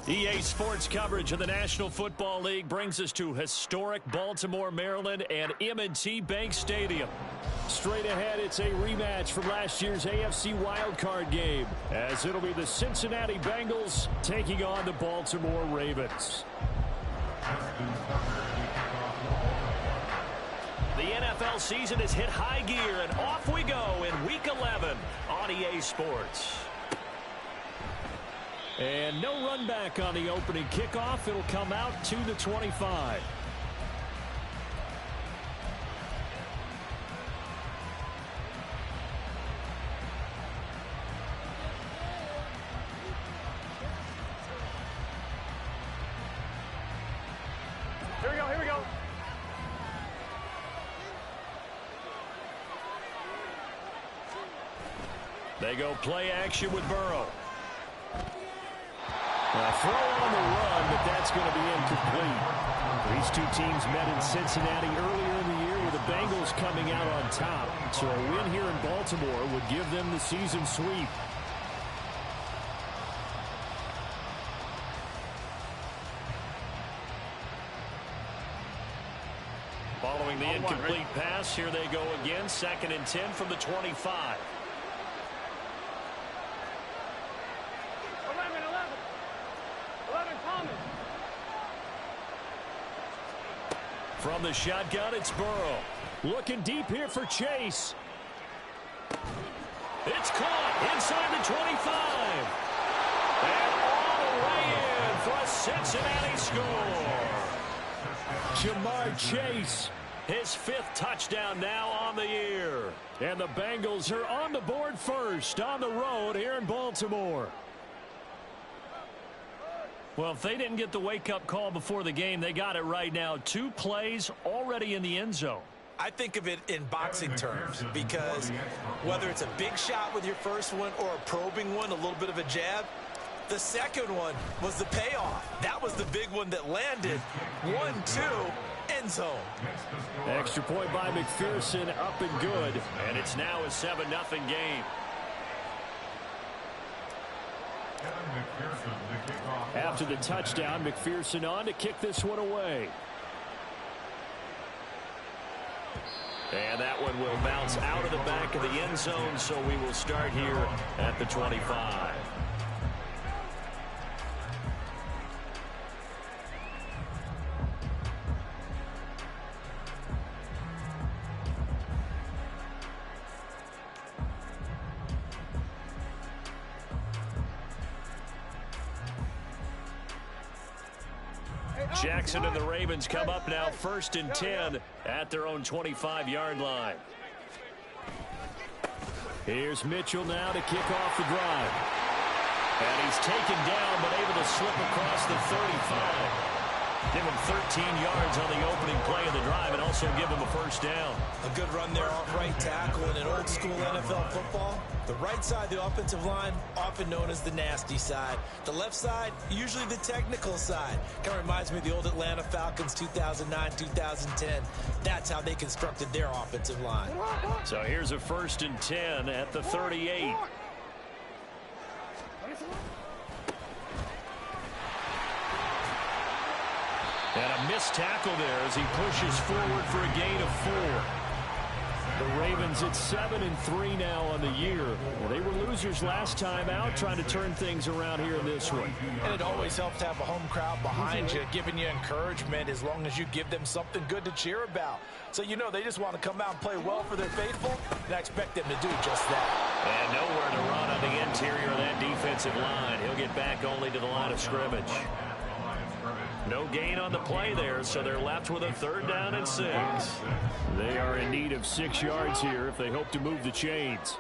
EA Sports coverage of the National Football League brings us to historic Baltimore, Maryland, and M&T Bank Stadium. Straight ahead, it's a rematch from last year's AFC wildcard game, as it'll be the Cincinnati Bengals taking on the Baltimore Ravens. The NFL season has hit high gear, and off we go in Week 11 on EA Sports. And no run back on the opening kickoff. It'll come out to the 25. Here we go. They go play action with Burrow. A throw on the run, but that's going to be incomplete. These two teams met in Cincinnati earlier in the year with the Bengals coming out on top. So a win here in Baltimore would give them the season sweep. Following the incomplete pass, here they go again. 2nd and 10 from the 25. From the shotgun, it's Burrow. Looking deep here for Chase. It's caught inside the 25. And all the way in for a Cincinnati score. Jamar Chase, his 5th touchdown now on the year. And the Bengals are on the board first on the road here in Baltimore. Well, if they didn't get the wake-up call before the game, they got it right now. 2 plays already in the end zone. I think of it in boxing terms because whether it's a big shot with your first one or a probing one, a little bit of a jab, the second one was the payoff. That was the big one that landed. 1-2, end zone. Extra point by McPherson, up and good. And it's now a 7-0 game. After the touchdown, McPherson on to kick this one away. And that one will bounce out of the back of the end zone, so we will start here at the 25. Jackson and the Ravens come up now 1st and 10 at their own 25-yard line. Here's Mitchell now to kick off the drive. And he's taken down but able to slip across the 35. Give him 13 yards on the opening play of the drive and also give him a 1st down. A good run there off right tackle. In an old school NFL football, the right side of the offensive line, often known as the nasty side. The left side, usually the technical side. Kind of reminds me of the old Atlanta Falcons 2009, 2010. That's how they constructed their offensive line. So here's a 1st and 10 at the 38. And a missed tackle there as he pushes forward for a gain of 4. The Ravens at 7-3 now on the year. Well, they were losers last time out, trying to turn things around here in this one. And it always helps to have a home crowd behind you, giving you encouragement as long as you give them something good to cheer about. So, you know, they just want to come out and play well for their faithful, and I expect them to do just that. And nowhere to run on the interior of that defensive line. He'll get back only to the line of scrimmage. No gain on the play there, so they're left with a 3rd down and 6. They are in need of 6 yards here if they hope to move the chains.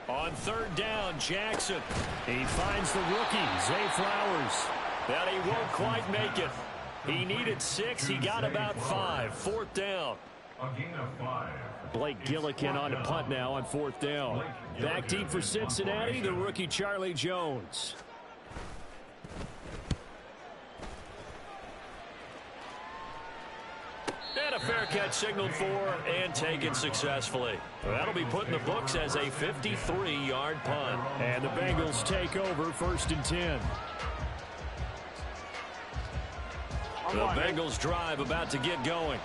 On 3rd down, Jackson. He finds the rookie, Zay Flowers. But he won't quite make it. He needed 6. He got about 5. 4th down. Blake Gillikin on to punt now on 4th down. Back deep for Cincinnati, the rookie Charlie Jones. And a fair catch signaled for and taken successfully. That'll be put in the books as a 53-yard punt. And the Bengals take over 1st and 10. The Bengals drive about to get going.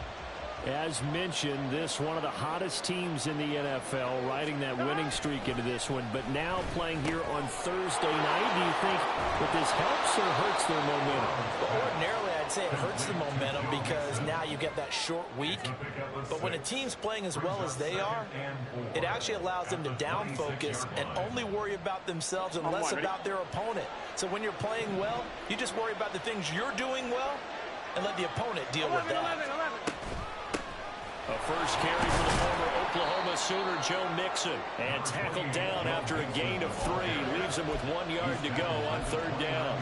As mentioned, this one of the hottest teams in the NFL, riding that winning streak into this one, but now playing here on Thursday night. Do you think that this helps or hurts their momentum? Well, ordinarily, I'd say it hurts the momentum because now you get that short week. But when a team's playing as well as they are, it actually allows them to down focus and only worry about themselves and less about their opponent. So when you're playing well, you just worry about the things you're doing well and let the opponent deal with that. A first carry for the former Oklahoma Sooner, Joe Mixon. And tackled down after a gain of 3. Leaves him with 1 yard to go on third down.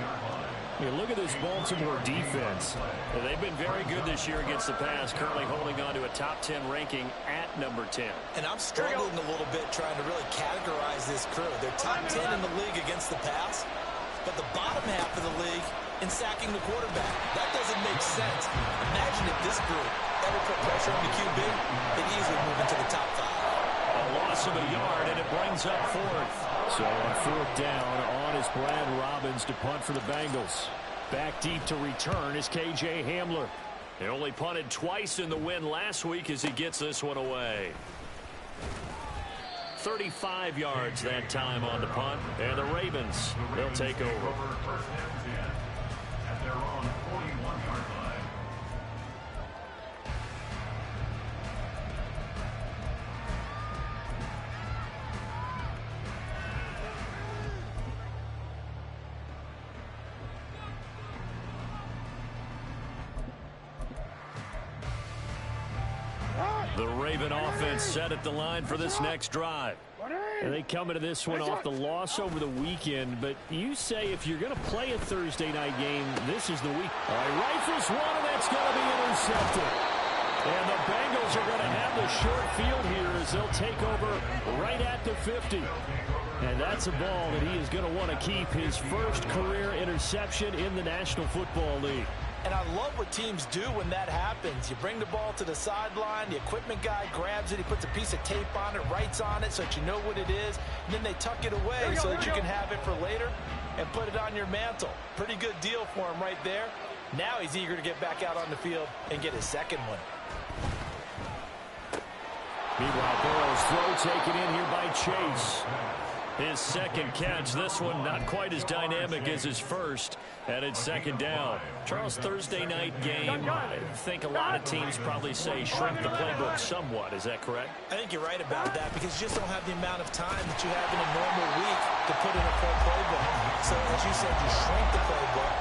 Hey, look at this Baltimore defense. Well, they've been very good this year against the pass, currently holding on to a top 10 ranking at number 10. And I'm struggling a little bit trying to really categorize this crew. They're top 10 in the league against the pass, but the bottom half of the league in sacking the quarterback. That doesn't make sense. Imagine if this group ever put pressure on the QB, they'd easily move into the top 5. A loss of a yard, and it brings up fourth. So on fourth down, on is Brad Robbins to punt for the Bengals. Back deep to return is KJ Hamler. They only punted twice in the win last week as he gets this one away. 35 yards that time on the punt, and the Ravens, they'll take over. The Raven offense set at the line for this next drive. And they come into this one off the loss over the weekend, but you say if you're going to play a Thursday night game, this is the week. All right, rifles one, and that's going to be intercepted. And the Bengals are going to have the short field here as they'll take over right at the 50. And that's a ball that he is going to want to keep, his first career interception in the National Football League. And I love what teams do when that happens. You bring the ball to the sideline, the equipment guy grabs it, he puts a piece of tape on it, writes on it so that you know what it is, and then they tuck it away so that you can have it for later and put it on your mantle. Pretty good deal for him right there. Now he's eager to get back out on the field and get his second one. Meanwhile, Burrow's throw taken in here by Chase. His second catch, this one not quite as dynamic as his first, and it's second down. Charles, Thursday night game, I think a lot of teams probably say shrink the playbook somewhat. Is that correct? I think you're right about that because you just don't have the amount of time that you have in a normal week to put in a full playbook. So as you said, you shrink the playbook,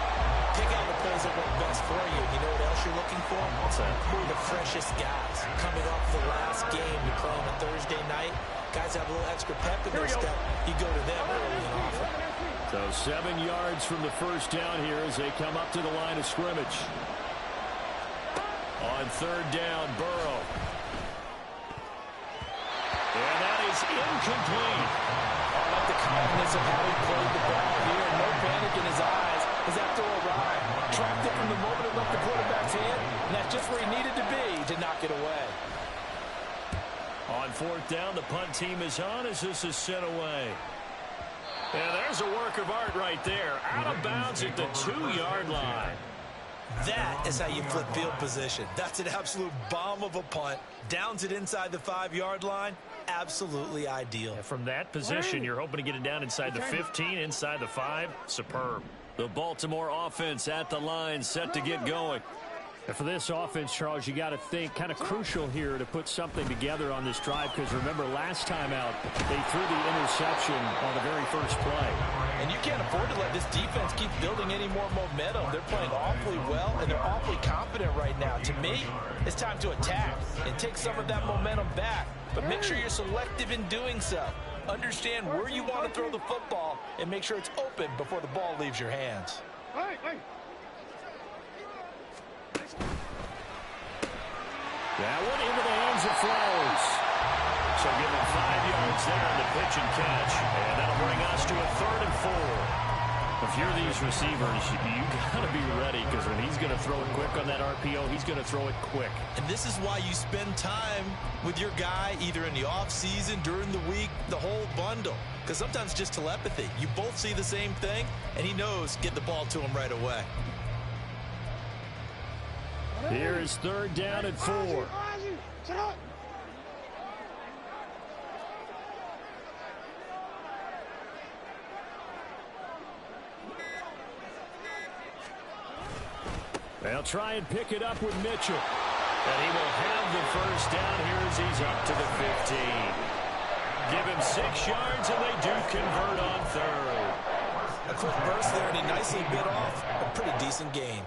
pick out the plays that work best for you. You know what else you're looking for? What's that? Who are the freshest guys coming off the last game you play on a Thursday night? Guys have a little extra pep in their step. You go to them early and often. So 7 yards from the first down here as they come up to the line of scrimmage. On third down, Burrow. And that is incomplete. I like the confidence of how he played the ball here. No panic in his eyes as that throw arrived. Tracked it from the moment it left the quarterback's hand, and that's just where he needed to be to knock it away. On fourth down, the punt team is on as this is sent away. And there's a work of art right there. Out of bounds at the 2-yard line. That is how you flip field position. That's an absolute bomb of a punt. Downs it inside the 5-yard line. Absolutely ideal. And from that position, you're hoping to get it down inside the 15, inside the 5. Superb. The Baltimore offense at the line, set to get going. And for this offense, Charles, you got to think kind of crucial here to put something together on this drive because remember last time out they threw the interception on the very first play. And you can't afford to let this defense keep building any more momentum. They're playing awfully well and they're awfully confident right now. To me, it's time to attack and take some of that momentum back. But make sure you're selective in doing so. Understand where you want to throw the football and make sure it's open before the ball leaves your hands. That one into the hands of Flowers. So give him 5 yards there on the pitch and catch. And that'll bring us to a 3rd and 4. If you're these receivers, you got to be ready because when he's going to throw it quick on that RPO, he's going to throw it quick. And this is why you spend time with your guy either in the offseason, during the week, the whole bundle. Because sometimes just telepathy. You both see the same thing, and he knows get the ball to him right away. Here is third down and 4. They'll try and pick it up with Mitchell. And he will have the first down here as he's up to the 15. Give him 6 yards, and they do convert on third. A quick burst there, and he nicely bit off a pretty decent gain.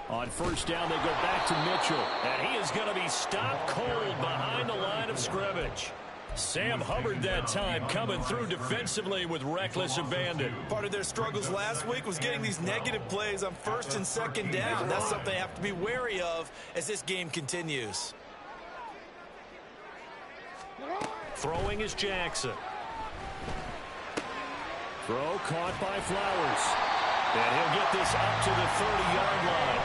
On first down, they go back to Mitchell. And he is going to be stopped cold behind the line of scrimmage. Sam Hubbard that time coming through defensively with reckless abandon. Part of their struggles last week was getting these negative plays on first and second down. That's something they have to be wary of as this game continues. Throwing is Jackson. Throw caught by Flowers. And he'll get this up to the 30-yard line.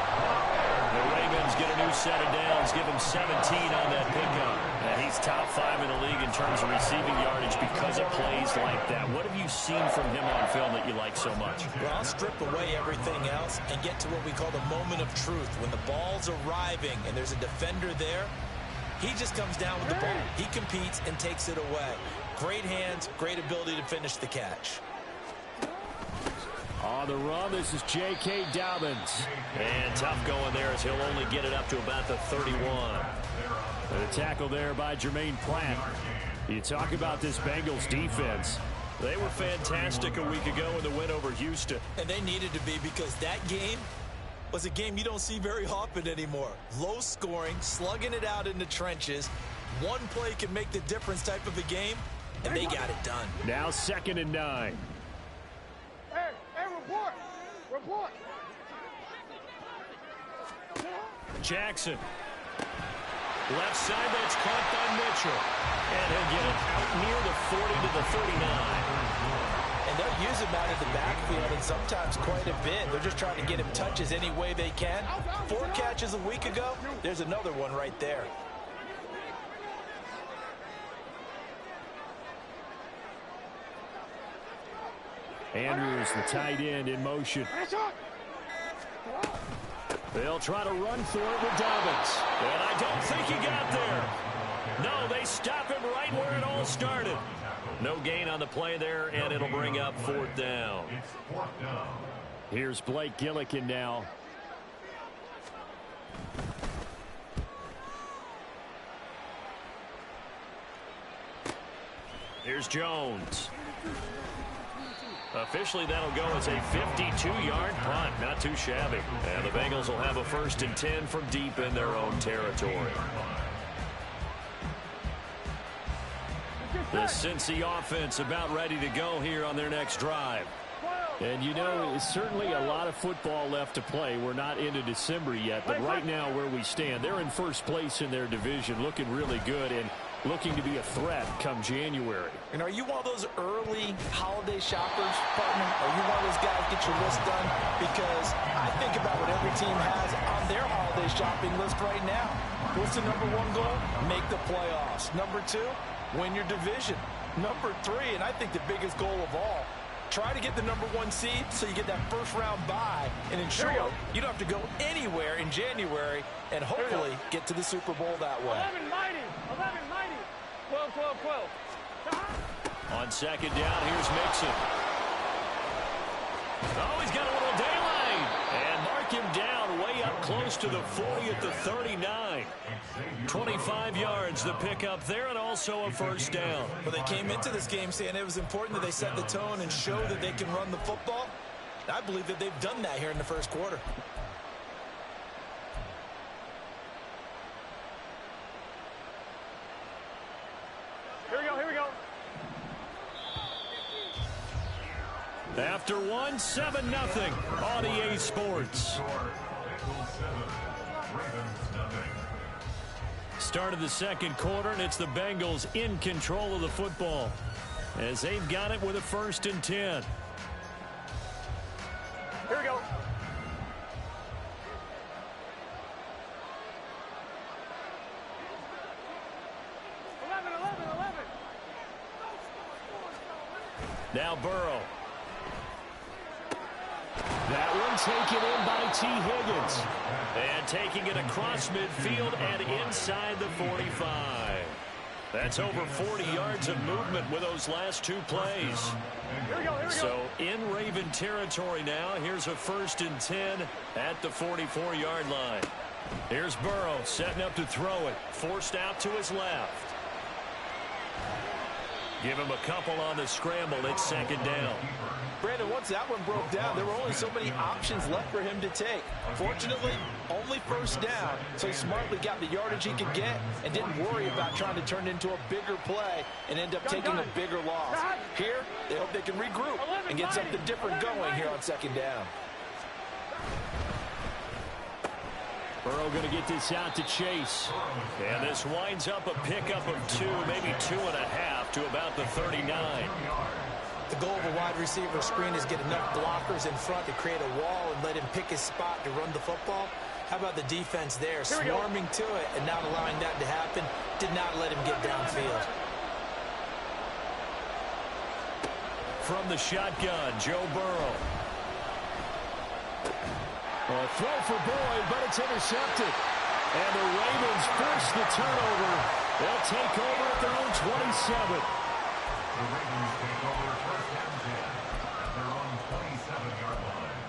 The Ravens get a new set of downs, give him 17 on that pickup. And he's top 5 in the league in terms of receiving yardage because of plays like that. What have you seen from him on film that you like so much? Well, I'll strip away everything else and get to what we call the moment of truth. When the ball's arriving and there's a defender there, he just comes down with the ball. He competes and takes it away. Great hands, great ability to finish the catch. On the run, this is J.K. Dobbins. And tough going there as he'll only get it up to about the 31. And a tackle there by Jermaine Pratt. You talk about this Bengals defense. They were fantastic a week ago in the win over Houston. And they needed to be, because that game was a game you don't see very often anymore. Low scoring, slugging it out in the trenches. One play can make the difference type of a game, and they got it done. Now 2nd and 9. Report. Jackson. Left side, that's caught by Mitchell. And he'll get it out near the 40 to the 39. And they'll use him out of the backfield, and sometimes quite a bit. They're just trying to get him touches any way they can. 4 catches a week ago. There's another one right there. Andrews, the tight end, in motion. They'll try to run for it with Dobbins. And I don't think he got there. No, they stop him right where it all started. No gain on the play there, and it'll bring up 4th down. Here's Blake Gillikin now. Here's Jones. Officially, that'll go as a 52-yard punt. Not too shabby. And the Bengals will have a 1st and 10 from deep in their own territory. The Cincy offense about ready to go here on their next drive. And you know, it's certainly a lot of football left to play. We're not into December yet, but right now where we stand, they're in first place in their division, looking really good and looking to be a threat come January. And are you one of those early holiday shoppers, partner? Are you one of those guys get your list done? Because I think about what every team has on their holiday shopping list right now. What's the number 1 goal? Make the playoffs. Number 2, win your division. Number 3, and I think the biggest goal of all, try to get the number 1 seed so you get that first-round bye and ensure you don't have to go anywhere in January and hopefully get to the Super Bowl that way. 11 mighty. 12. On 2nd down, here's Mixon. Oh, he's got a little daylight. And mark him down way up close to the 40 at the 39. 25 yards, the pickup there, and also a 1st down. But they came into this game saying it was important that they set the tone and show that they can run the football. I believe that they've done that here in the first quarter. Here we go. After 1, 7-0 on EA Sports. Start of the 2nd quarter, and it's the Bengals in control of the football as they've got it with a 1st and 10. Here we go. Now Burrow. That one taken in by T. Higgins. And taking it across midfield and inside the 45. That's over 40 yards of movement with those last two plays. Here we go, here we go. So in Raven territory now. Here's a 1st and 10 at the 44-yard line. Here's Burrow setting up to throw it. Forced out to his left. Give him a couple on the scramble. It's 2nd down. Brandon, once that one broke down, there were only so many options left for him to take. Fortunately, only 1st down, so he smartly got the yardage he could get and didn't worry about trying to turn it into a bigger play and end up taking a bigger loss. Here, they hope they can regroup and get something different going here on 2nd down. Burrow going to get this out to Chase. And this winds up a pickup of 2, maybe 2.5 to about the 39. The goal of a wide receiver screen is get enough blockers in front to create a wall and let him pick his spot to run the football. How about the defense there, swarming to it and not allowing that to happen? Did not let him get downfield. From the shotgun, Joe Burrow. A throw for Boyd, but it's intercepted. And the Ravens force the turnover. They'll take over at their own 27. The Ravens take over 1st and 10 at their own 27-yard line.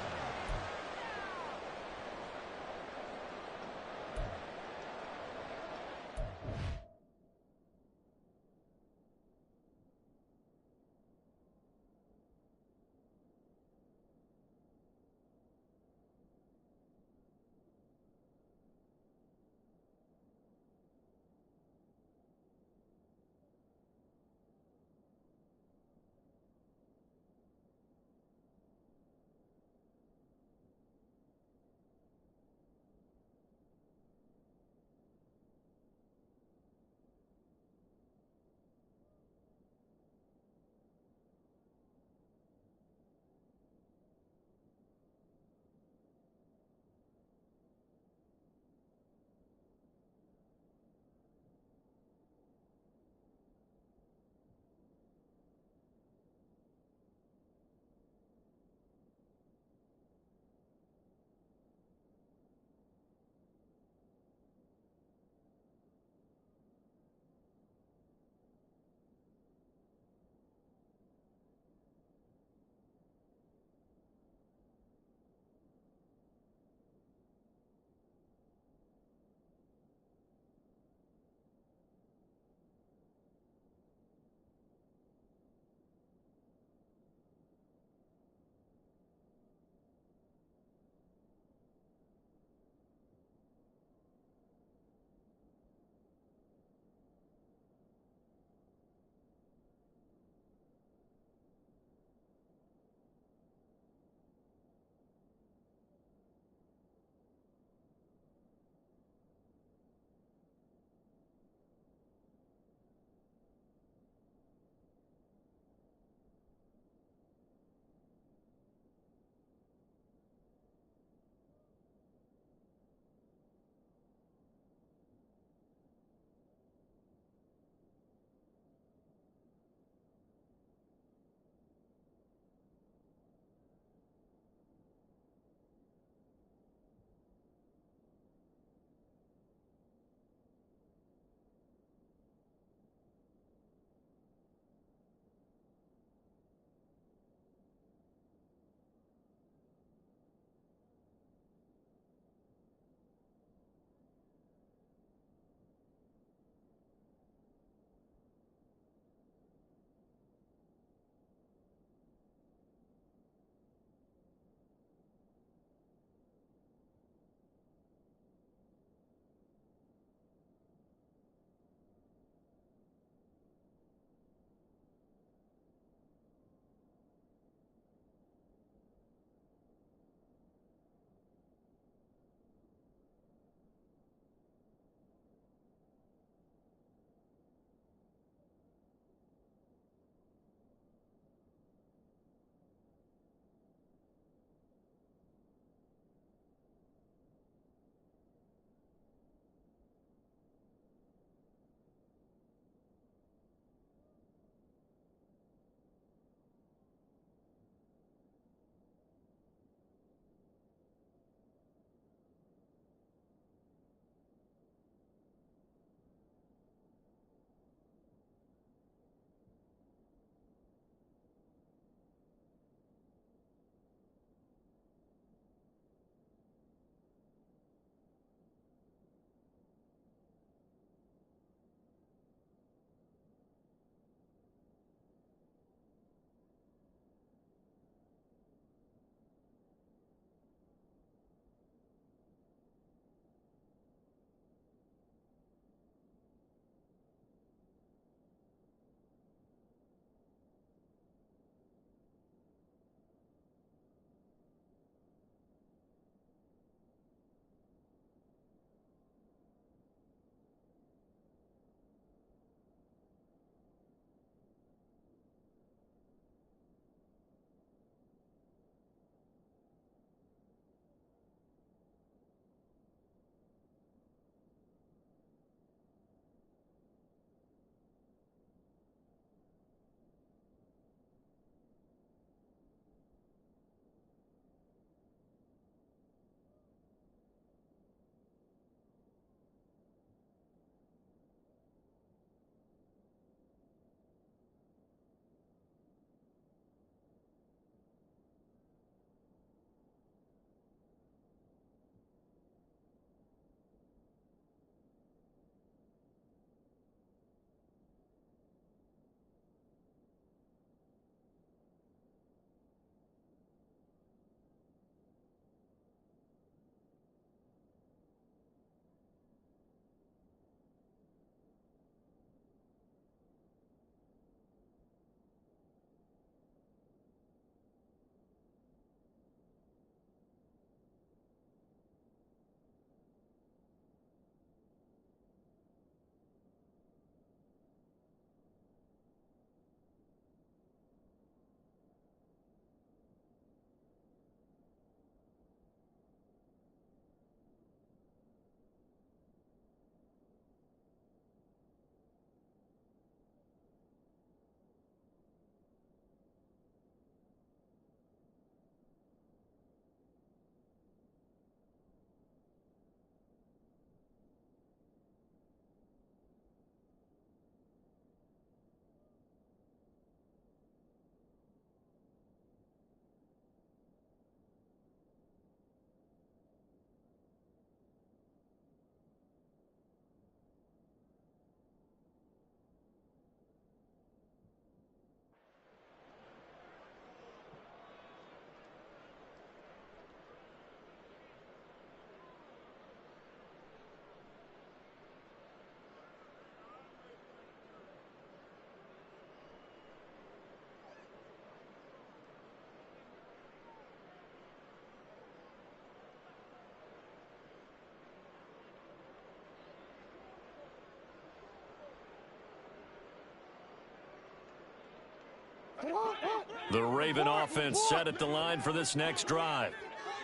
The Raven offense set at the line for this next drive.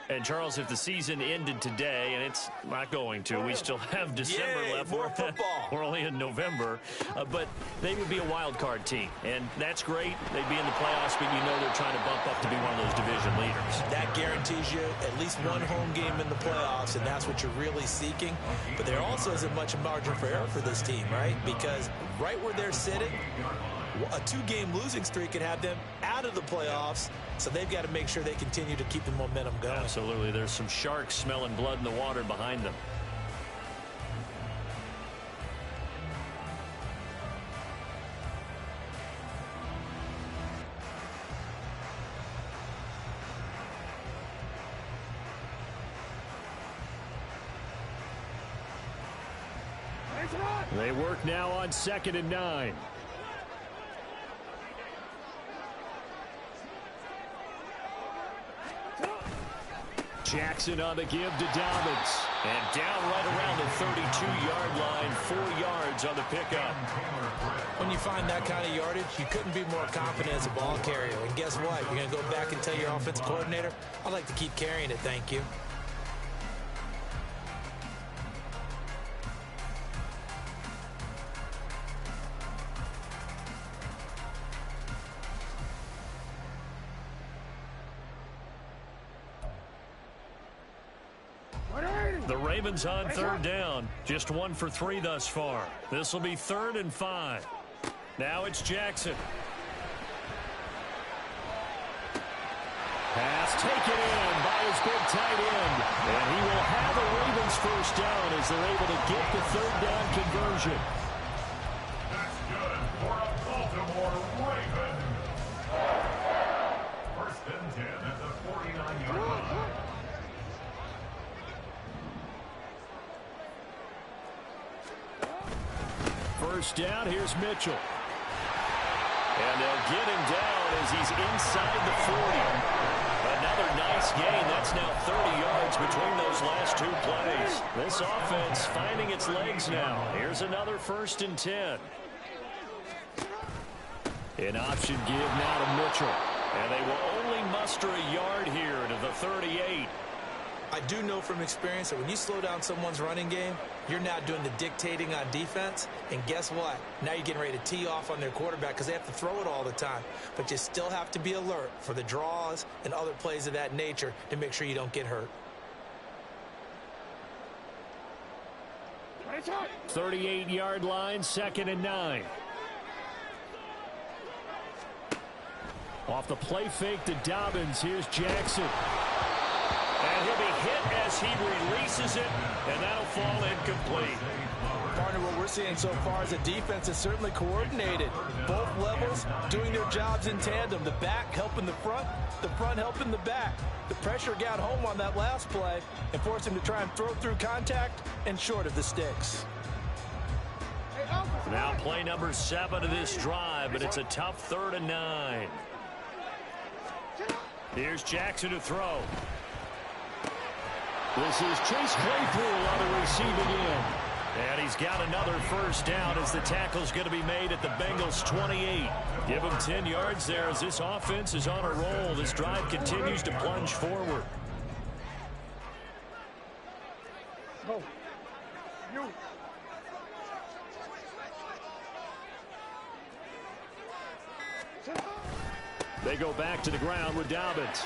And, Charles, if the season ended today, and it's not going to, we still have December left. More football. We're only in November. But they would be a wild card team. And that's great. They'd be in the playoffs, but you know they're trying to bump up to be one of those division leaders. That guarantees you at least one home game in the playoffs, and that's what you're really seeking. But there also isn't much margin for error for this team, right? Because right where they're sitting, a 2-game losing streak could have them out of the playoffs, so they've got to make sure they continue to keep the momentum going. Absolutely. There's some sharks smelling blood in the water behind them. They work now on 2nd and 9. Jackson on the give to Dobbins. And down right around the 32-yard line, 4 yards on the pickup. When you find that kind of yardage, you couldn't be more confident as a ball carrier. And guess what? You're going to go back and tell your offensive coordinator, I'd like to keep carrying it, thank you. The Ravens on 3rd down. Just 1 for 3 thus far. This will be 3rd and 5. Now it's Jackson. Pass taken in by his big tight end. And he will have a Ravens first down as they're able to get the 3rd down conversion. That's good for a Baltimore Raven. 1st and 10 at the 49-yard line. First down, here's Mitchell. And they'll get him down as he's inside the 40. Another nice gain. That's now 30 yards between those last 2 plays. This offense finding its legs now. Here's another 1st and 10. An option give now to Mitchell. And they will only muster a yard here to the 38. I do know from experience that when you slow down someone's running game, you're now doing the dictating on defense. And guess what? Now you're getting ready to tee off on their quarterback because they have to throw it all the time. But you still have to be alert for the draws and other plays of that nature to make sure you don't get hurt. 38-yard line, 2nd and 9. Off the play fake to Dobbins. Here's Jackson. And he'll be hit as he releases it, and that'll fall incomplete. Partner, what we're seeing so far is the defense is certainly coordinated. Both levels doing their jobs in tandem. The back helping the front helping the back. The pressure got home on that last play and forced him to try and throw through contact and short of the sticks. Now play number 7 of this drive, but it's a tough 3rd and 9. Here's Jackson to throw. This is Chase Claypool on the receiving end. And he's got another first down as the tackle's going to be made at the Bengals 28. Give him 10 yards there as this offense is on a roll. This drive continues to plunge forward. Go. You. They go back to the ground with Dobbins.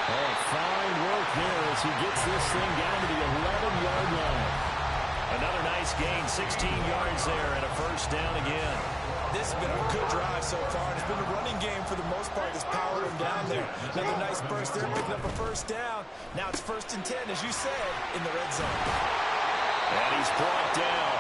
Oh, fine work there as he gets this thing down to the 11-yard line. Another nice gain, 16 yards there, and a first down again. This has been a good drive so far. It's been a running game for the most part that's powered him down there. Another nice burst there, picking up a first down. Now it's 1st and 10, as you said, in the red zone. And he's brought down.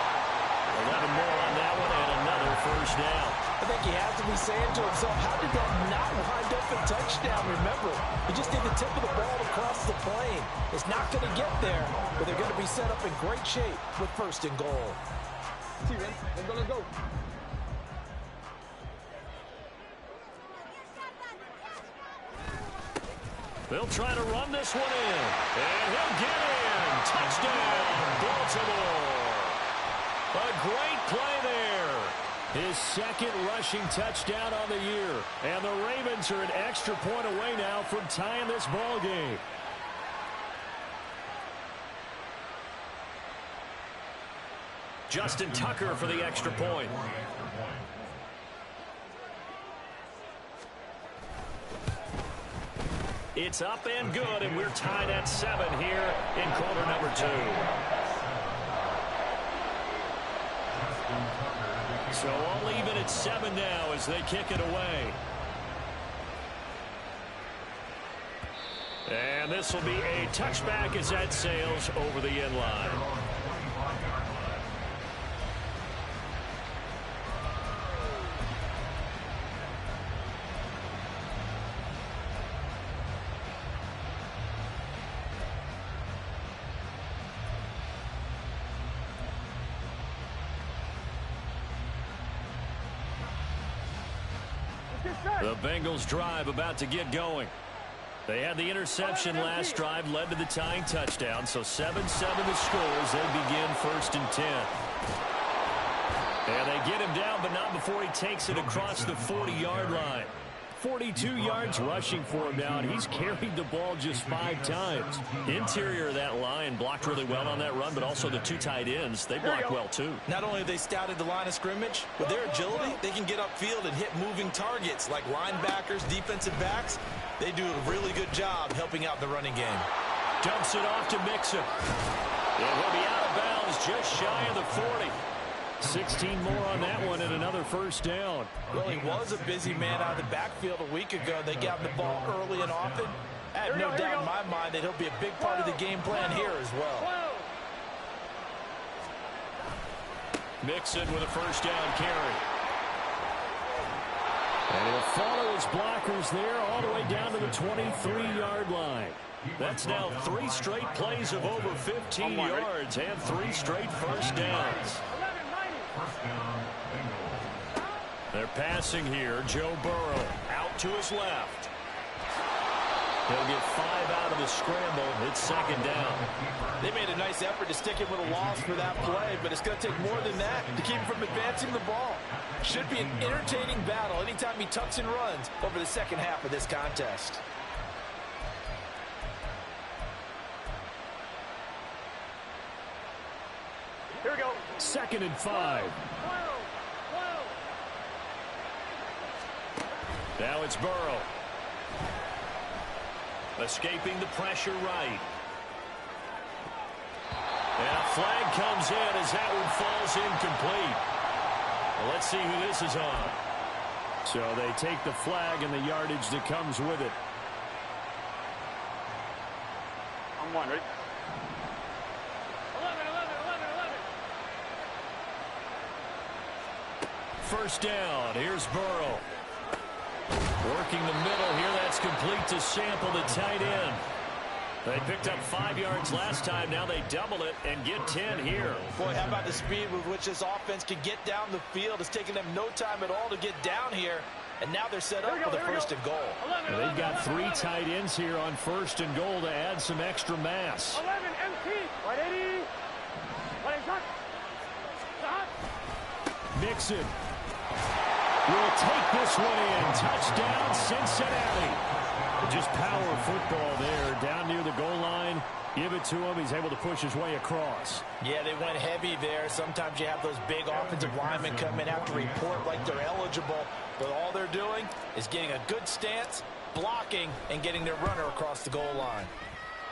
11 more on that one, and another first down. I think he has to be saying to himself, how did that not wind up a touchdown? Remember, he just did the tip of the ball across the plane. It's not going to get there, but they're going to be set up in great shape with 1st and goal. See, man. Let's go. They'll try to run this one in. And he'll get in. Touchdown, Baltimore. A great play there. His second rushing touchdown on the year. And the Ravens are an extra point away now from tying this ball game. Justin Tucker for the extra point. It's up and good, and we're tied at 7 here in quarter number 2. So all even at 7 now as they kick it away. And this will be a touchback as that sails over the end line. The Bengals drive about to get going. They had the interception last drive, led to the tying touchdown. So 7-7 the score as they begin 1st and 10. And they get him down, but not before he takes it across the 40-yard line. 42 yards rushing for him now, and he's carried the ball just 5 times. Interior of that line blocked really well on that run, but also the 2 tight ends, they blocked well too. Not only have they scouted the line of scrimmage, with their agility, they can get upfield and hit moving targets like linebackers, defensive backs. They do a really good job helping out the running game. Dumps it off to Mixon. And he'll be out of bounds just shy of the 40. 16 more on that one and another first down. Well, he was a busy man out of the backfield a week ago. They got him the ball early and often. I have no doubt in my mind that he'll be a big part of the game plan here as well. Mixon with a first down carry. And he'll follow his blockers there all the way down to the 23-yard line. That's now 3 straight plays of over 15 yards and 3 straight first downs. They're passing here. Joe Burrow out to his left. He'll get 5 out of the scramble. It's 2nd down. They made a nice effort to stick him with a loss for that play, but it's going to take more than that to keep him from advancing the ball. Should be an entertaining battle anytime he tucks and runs over the second half of this contest. Here we go. 2nd and 5. Now it's Burrow. Escaping the pressure right. And a flag comes in as that one falls incomplete. Well, let's see who this is on. So they take the flag and the yardage that comes with it. I'm 1, ready? 11. First down. Here's Burrow. Working the middle here. That's complete to Sample, the tight end. They picked up 5 yards last time. Now they double it and get 10 here. Boy, how about the speed with which this offense can get down the field? It's taken them no time at all to get down here. And now they're set up for the 1st and goal. They've got 3 tight ends here on 1st and goal to add some extra mass. 11 MT. 180. 180. Mixon will take this one in. Touchdown, Cincinnati. Just power football there. Down near the goal line. Give it to him. He's able to push his way across. Yeah, they went heavy there. Sometimes you have those big offensive linemen come in, have to report like they're eligible. But all they're doing is getting a good stance, blocking, and getting their runner across the goal line.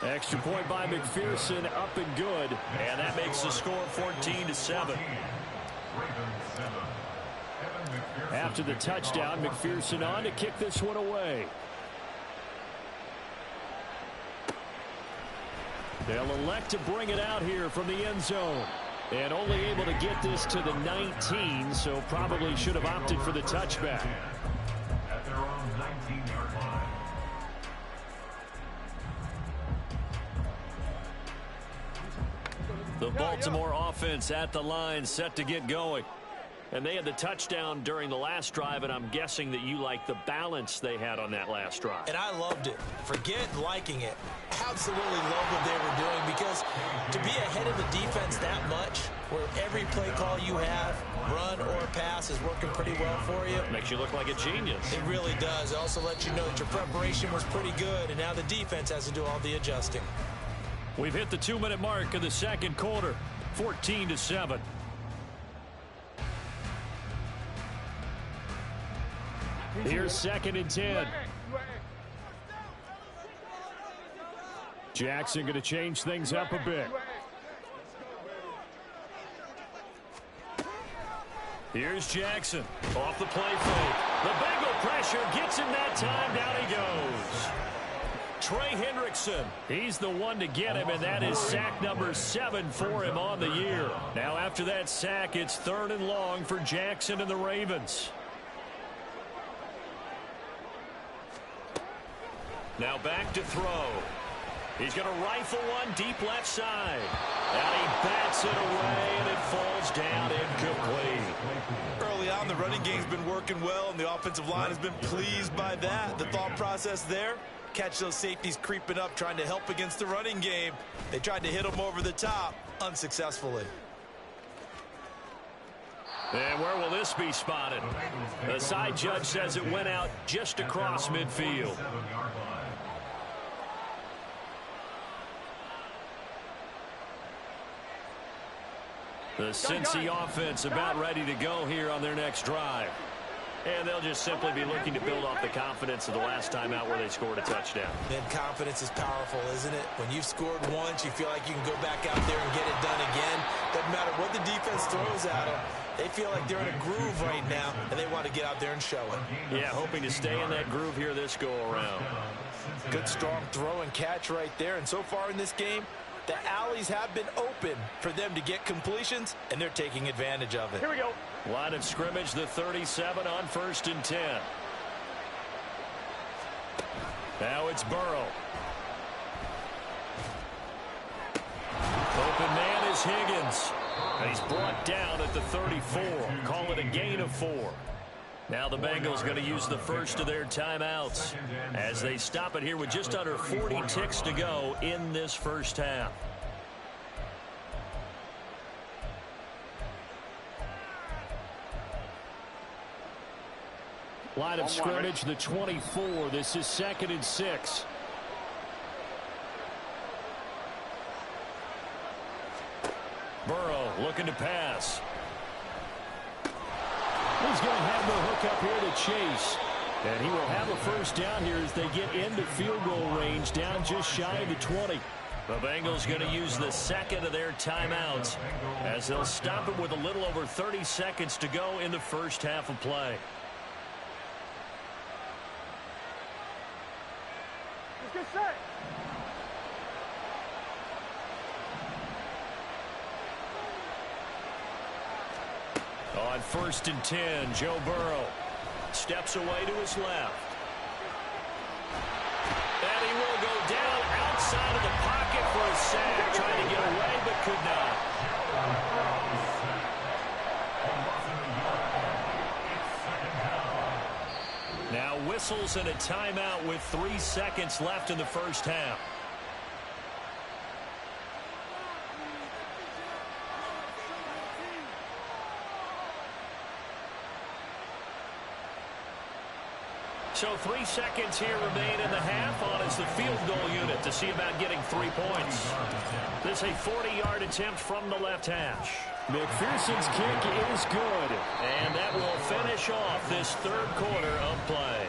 Extra point by McPherson, up and good. And that makes the score 14-7. After the touchdown, McPherson on to kick this one away. They'll elect to bring it out here from the end zone. And only able to get this to the 19, so probably should have opted for the touchback. At their own 19-yard line. The Baltimore offense at the line, set to get going. And they had the touchdown during the last drive, and I'm guessing that you like the balance they had on that last drive. And I loved it. Forget liking it. Absolutely love what they were doing, because to be ahead of the defense that much, where every play call you have, run or pass, is working pretty well for you. Makes you look like a genius. It really does. It also lets you know that your preparation was pretty good, and now the defense has to do all the adjusting. We've hit the 2-minute mark of the second quarter, 14-7. Here's 2nd and 10. Jackson going to change things up a bit. Here's Jackson off the play fake. The Bengal pressure gets him that time. Down he goes. Trey Hendrickson, he's the one to get him, and that is sack number 7 for him on the year. Now after that sack, it's 3rd and long for Jackson and the Ravens. Now back to throw. He's going to rifle one deep left side. And he bats it away, and it falls down incomplete. Early on, the running game's been working well, and the offensive line has been pleased by that. The thought process there, catch those safeties creeping up, trying to help against the running game. They tried to hit them over the top, unsuccessfully. And where will this be spotted? The side judge says it went out just across midfield. The Cincy offense about ready to go here on their next drive. And they'll just simply be looking to build off the confidence of the last time out where they scored a touchdown. And confidence is powerful, isn't it? When you've scored once, you feel like you can go back out there and get it done again. Doesn't matter what the defense throws at them. They feel like they're in a groove right now, and they want to get out there and show it. Yeah, hoping to stay in that groove here this go-around. Good, strong throw and catch right there. And so far in this game, the alleys have been open for them to get completions, and they're taking advantage of it. Here we go. Line of scrimmage, the 37 on 1st and 10. Now it's Burrow. Open man is Higgins. And he's brought down at the 34. Call it a gain of 4. Now the Bengals going to use the first of their timeouts as they stop it here with just under 40 ticks to go in this first half. Line of scrimmage, the 24. This is 2nd and 6. Burrow looking to pass. He's going to have the hook up here to Chase. And he will have a first down here as they get into field goal range, down just shy of the 20. The Bengals going to use the second of their timeouts as they'll stop it with a little over 30 seconds to go in the first half of play. Let's get set. On 1st and 10, Joe Burrow steps away to his left. And he will go down outside of the pocket for a sack, trying to get away but could not. Now whistles and a timeout with 3 seconds left in the first half. So 3 seconds here remain in the half on as the field goal unit to see about getting 3 points. This is a 40-yard attempt from the left hash. McPherson's kick is good. And that will finish off this third quarter of play.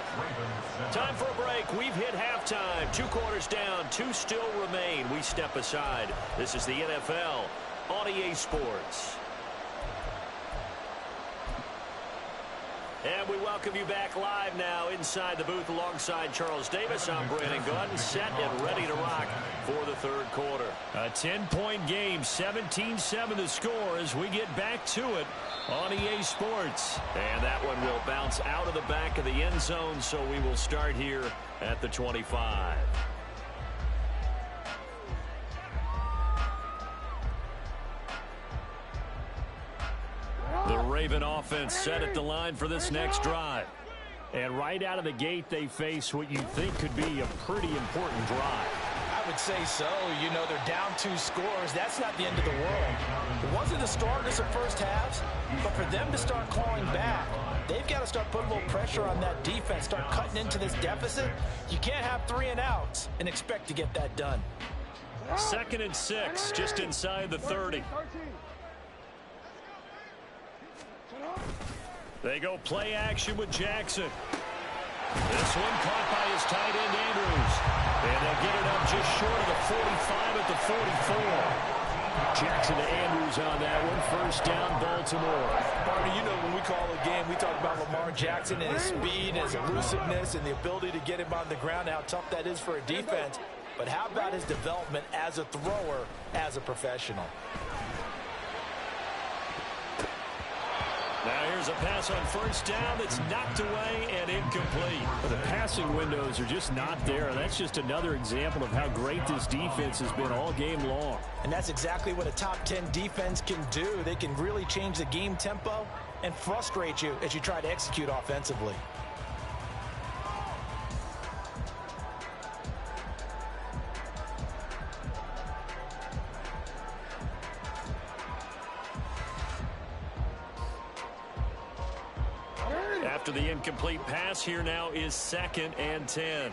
Time for a break. We've hit halftime. 2 quarters down, 2 still remain. We step aside. This is the NFL on EA Sports. And we welcome you back live now inside the booth alongside Charles Davis. I'm Brandon Gordon, set and ready to rock for the third quarter. A 10-point game, 17-7 the score as we get back to it on EA Sports. And that one will bounce out of the back of the end zone, so we will start here at the 25. The Raven offense set at the line for this next drive. And right out of the gate, they face what you think could be a pretty important drive. I would say so. You know, they're down 2 scores. That's not the end of the world. It wasn't the strongest of first halves, but for them to start clawing back, they've got to start putting a little pressure on that defense, start cutting into this deficit. You can't have 3 and outs and expect to get that done. 2nd and 6, just inside the 30. They go play action with Jackson. This one caught by his tight end, Andrews. And they'll get it up just short of the 45 at the 44. Jackson to Andrews on that one. 1st down, Baltimore. Barney, you know when we call a game, we talk about Lamar Jackson and his speed and his elusiveness and the ability to get him on the ground, how tough that is for a defense. But how about his development as a thrower, as a professional? Now here's a pass on 1st down that's knocked away and incomplete. But the passing windows are just not there. That's just another example of how great this defense has been all game long. And that's exactly what a top 10 defense can do. They can really change the game tempo and frustrate you as you try to execute offensively. After the incomplete pass, here now is 2nd and 10.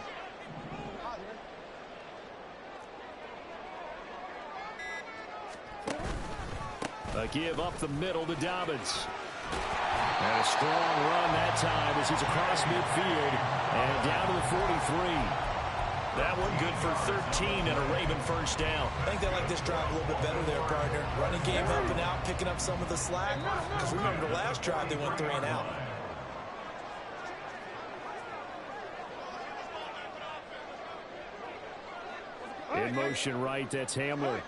A give up the middle to Dobbins. And a strong run that time as he's across midfield and down to the 43. That one good for 13 and a Raven 1st down. I think they like this drive a little bit better there, partner. Running game helping out, picking up some of the slack. Because remember the last drive, they went 3 and out. In motion right, that's Hamler.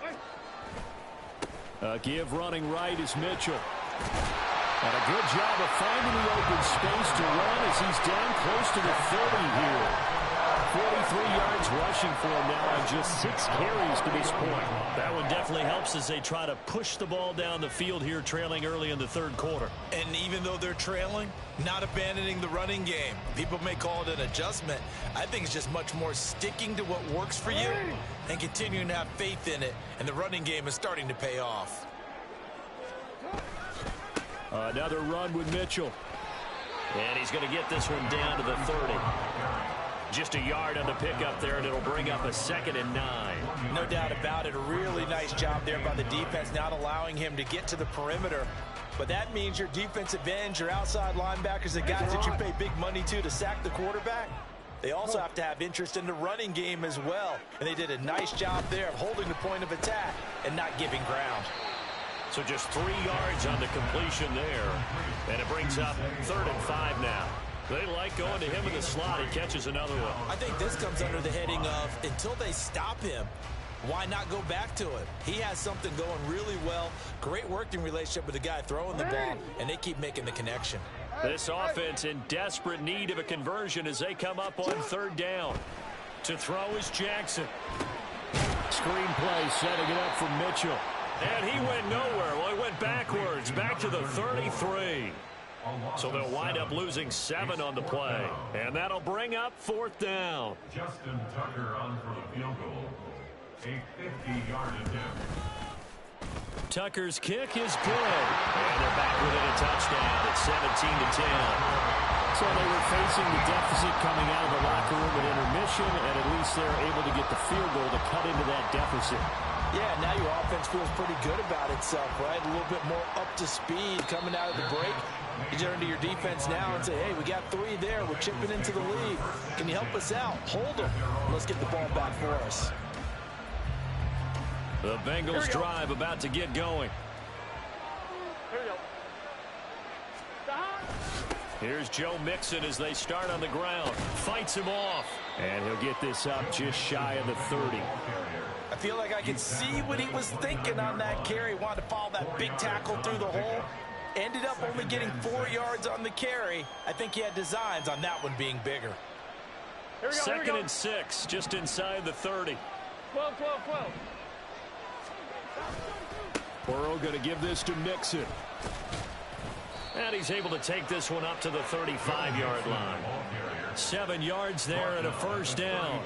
Give running right is Mitchell. And a good job of finding the open space to run as he's down close to the 30 here. 43 yards rushing for him now on just 6 carries to this point. That one definitely helps as they try to push the ball down the field here, trailing early in the 3rd quarter. And even though they're trailing, not abandoning the running game. People may call it an adjustment. I think it's just much more sticking to what works for you and continuing to have faith in it. And the running game is starting to pay off. Another run with Mitchell. And he's going to get this one down to the 30. Just a yard on the pickup there, and it'll bring up a 2nd and 9. No doubt about it. A really nice job there by the defense, not allowing him to get to the perimeter. But that means your defensive ends, your outside linebackers, the guys that you pay big money to sack the quarterback, they also have to have interest in the running game as well. And they did a nice job there of holding the point of attack and not giving ground. So just 3 yards on the completion there. And it brings up 3rd and 5 now. They like going to him in the slot. He catches another one. I think this comes under the heading of until they stop him, why not go back to it? He has something going really well. Great working relationship with the guy throwing the ball, and they keep making the connection. This offense in desperate need of a conversion as they come up on 3rd down. To throw is Jackson. Screen play setting it up for Mitchell. And he went nowhere. Well, he went backwards, back to the 33. So they'll wind up losing 7 on the play. And that'll bring up 4th down. Justin Tucker on for the field goal. A 50-yard attempt. Tucker's kick is good. And they're back within a touchdown at 17-10. So they were facing the deficit coming out of the locker room at intermission, and at least they're able to get the field goal to cut into that deficit. Yeah, now your offense feels pretty good about itself, right? A little bit more up to speed coming out of the break. You turn to your defense now and say, hey, we got 3 there. We're chipping into the lead. Can you help us out? Hold them. Let's get the ball back for us. The Bengals drive about to get going. Here we go. Here's Joe Mixon as they start on the ground. Fights him off. And he'll get this up just shy of the 30. I feel like I can see what he was thinking on that carry. Wanted to follow that big tackle through the hole. Ended up only getting 4 yards on the carry. I think he had designs on that one being bigger. Here we go. 2nd and 6, just inside the 30. 12. Burrow going to give this to Mixon. And he's able to take this one up to the 35-yard line. 7 yards there and a first down.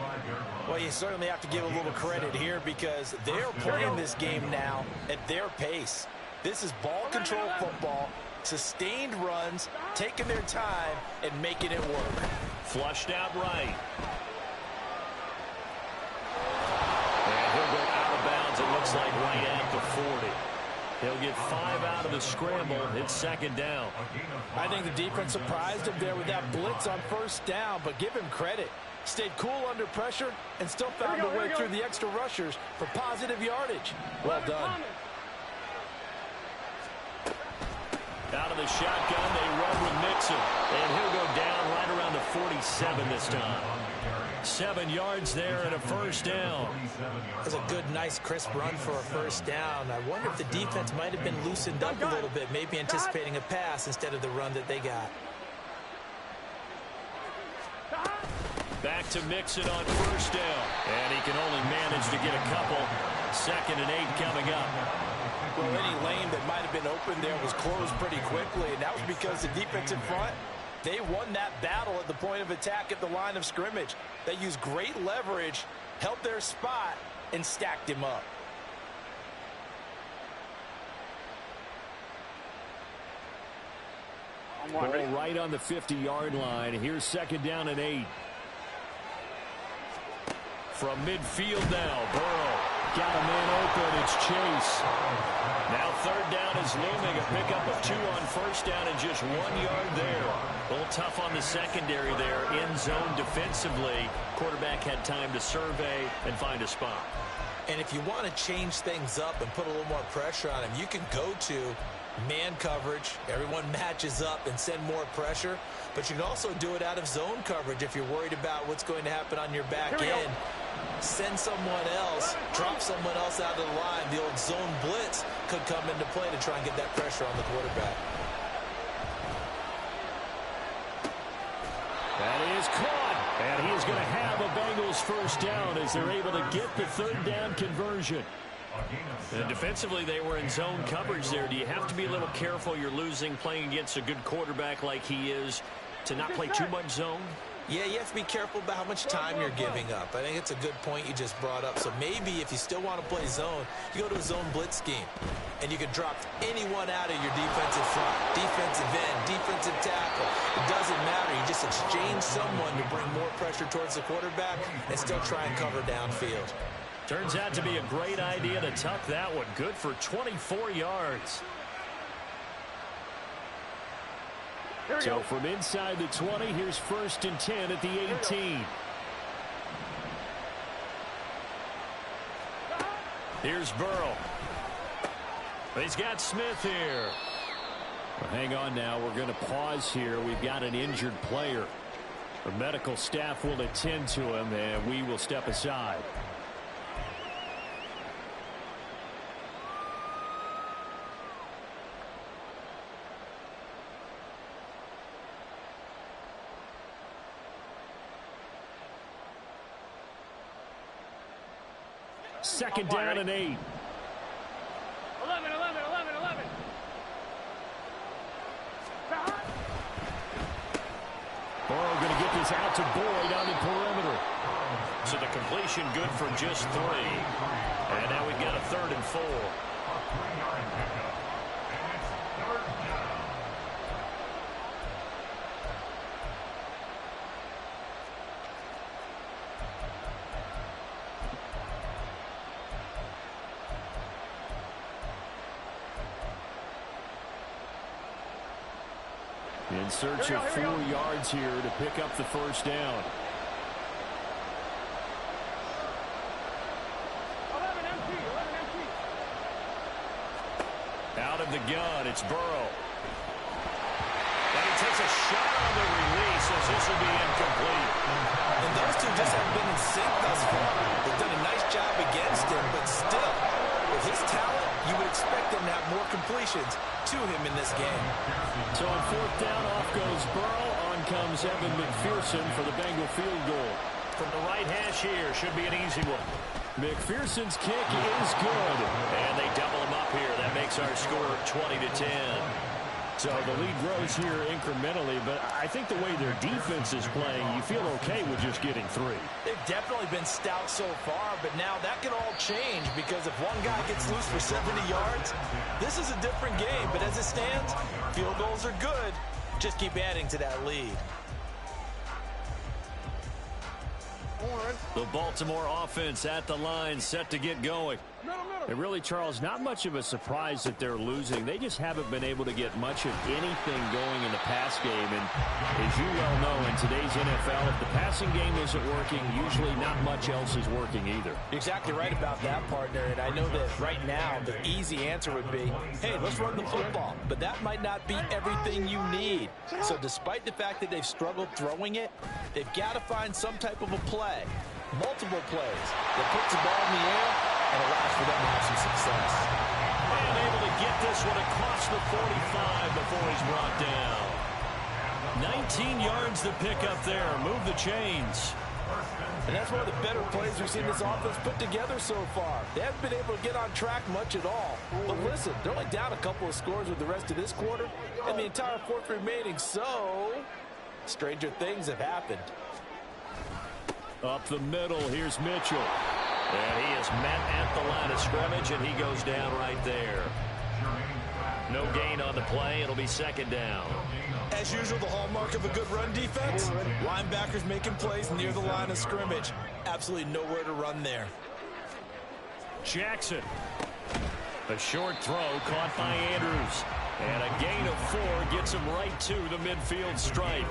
Well, you certainly have to give a little credit here because they're playing this game now at their pace. This is ball control football, sustained runs, taking their time, and making it work. Flushed out right. And he'll go out of bounds, it looks like, right at the 40. He'll get 5 out of the scramble. It's second down. I think the defense surprised him there with that blitz on first down, but give him credit. Stayed cool under pressure and still found a way through the extra rushers for positive yardage. Well done. Out of the shotgun, they run with Mixon. And he'll go down right around the 47 this time. 7 yards there and a first down. That's a good, nice, crisp run for a first down. I wonder if the defense might have been loosened up a little bit, maybe anticipating a pass instead of the run that they got. Back to Mixon on first down. And he can only manage to get a couple. 2nd and 8 coming up. Well, any lane that might have been open there was closed pretty quickly, and that was because the defense in front, they won that battle at the point of attack at the line of scrimmage. They used great leverage, held their spot, and stacked him up. Ball right on the 50-yard line. Here's 2nd down and 8. From midfield now, Burrow. Got a man open. It's Chase. Now 3rd down is looming. A pickup of 2 on first down and just 1 yard there. A little tough on the secondary there. In zone defensively. Quarterback had time to survey and find a spot. And if you want to change things up and put a little more pressure on him, you can go to man coverage. Everyone matches up and send more pressure. But you can also do it out of zone coverage if you're worried about what's going to happen on your back end. Send someone else, drop someone else out of the line. The old zone blitz could come into play to try and get that pressure on the quarterback. That is caught. And he is going to have a Bengals first down as they're able to get the 3rd down conversion. And defensively, they were in zone coverage there. Do you have to be a little careful? You're losing, playing against a good quarterback like he is, to not play too much zone? Yeah, you have to be careful about how much time you're giving up. I think it's a good point you just brought up. So maybe if you still want to play zone, you go to a zone blitz scheme. And you can drop anyone out of your defensive front. Defensive end, defensive tackle. It doesn't matter. You just exchange someone to bring more pressure towards the quarterback and still try and cover downfield. Turns out to be a great idea to tuck that one. Good for 24 yards. So from inside the 20, here's 1st and 10 at the 18. Here's Burrow. He's got Smith here. Well, hang on now. We're going to pause here. We've got an injured player. The medical staff will attend to him, and we will step aside. Second down and 8. 11. Burrow going to get this out to Boyd on the perimeter. So the completion good for just 3. And now we've got a 3rd and 4. In search of 4 yards here to pick up the first down. 11 empty. Out of the gun, it's Burrow. And he takes a shot on the release as this will be incomplete. And those two just haven't been in sync thus far. They've done a nice job against him, but still, with his talent, you would expect him to have more completions to him in this game. So on 4th down, off goes Burrow. On comes Evan McPherson for the Bengal field goal. From the right hash here, should be an easy one. McPherson's kick is good. And they double him up here. That makes our score 20-10. So the lead grows here incrementally, but I think the way their defense is playing, you feel okay with just getting 3. They've definitely been stout so far, but now that can all change because if one guy gets loose for 70 yards, this is a different game. But as it stands, field goals are good. Just keep adding to that lead. The Baltimore offense at the line, set to get going. And really, Charles, not much of a surprise that they're losing. They just haven't been able to get much of anything going in the pass game. And as you well know, in today's NFL, if the passing game isn't working, usually not much else is working either. You're exactly right about that, partner. And I know that right now the easy answer would be, hey, let's run the football. But that might not be everything you need. So despite the fact that they've struggled throwing it, they've got to find some type of a play, multiple plays that puts the ball in the air and allows for them to have some success. And able to get this one across the 45 before he's brought down. 19 yards to pick up there. Move the chains. And that's one of the better plays we've seen this offense put together so far. They haven't been able to get on track much at all. But listen, they're only down a couple of scores with the rest of this quarter and the entire fourth remaining. So, stranger things have happened. Up the middle, here's Mitchell. And he is met at the line of scrimmage, and he goes down right there. No gain on the play. It'll be second down. As usual, the hallmark of a good run defense, linebackers making plays near the line of scrimmage. Absolutely nowhere to run there. Jackson. A short throw caught by Andrews. And a gain of 4 gets him right to the midfield stripe.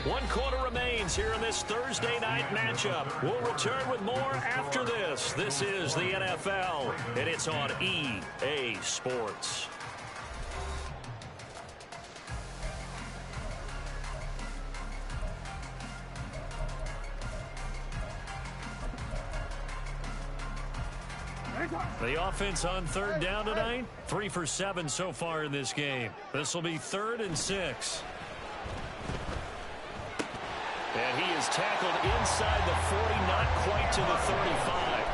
1 quarter remains here in this Thursday night matchup. We'll return with more after this. This is the NFL, and it's on EA Sports. The offense on third down tonight, 3 for 7 so far in this game. This will be 3rd and 6. And he is tackled inside the 40, not quite to the 35.